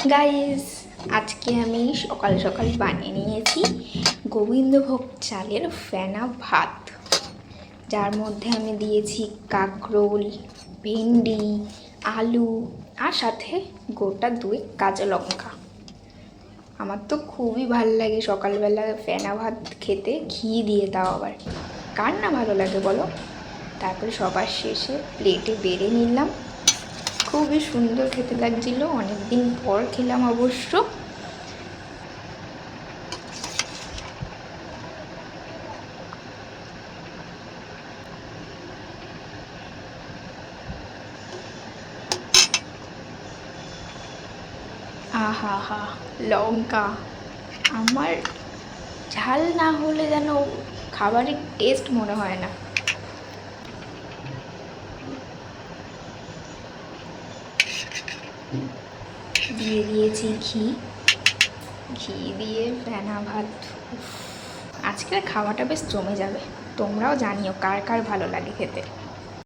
Guys, আজকে আমি সকাল সকাল বানিয়ে নিয়েছি গোবিন্দভোগ চালের ফেনা ভাত, যার মধ্যে আমি দিয়েছি কাঁকরোল, ভেন্ডি, আলু আর সাথে গোটা 2 কাঁচা লঙ্কা। আমার তো খুবই ভালো লাগে সকালবেলা ফেনা ভাত খেতে, ঘি দিয়ে, তাও আবার। কার না ভালো লাগে বলো? তারপরে সবার শেষে প্লেটে বেড়ে নিলাম। খুবই সুন্দর খেতে লাগছিল, অনেকদিন পর খেলাম অবশ্য। আহা হা, লঙ্কা আমার ঝাল না হলে যেন খাবারের টেস্ট মনে হয় না। দিয়ে দিয়েছি ঘি, ঘি দিয়ে ফেনা ভাত। আজকের খাওয়াটা বেশ জমে যাবে। তোমরাও জানিও কার কার ভালো লাগে খেতে।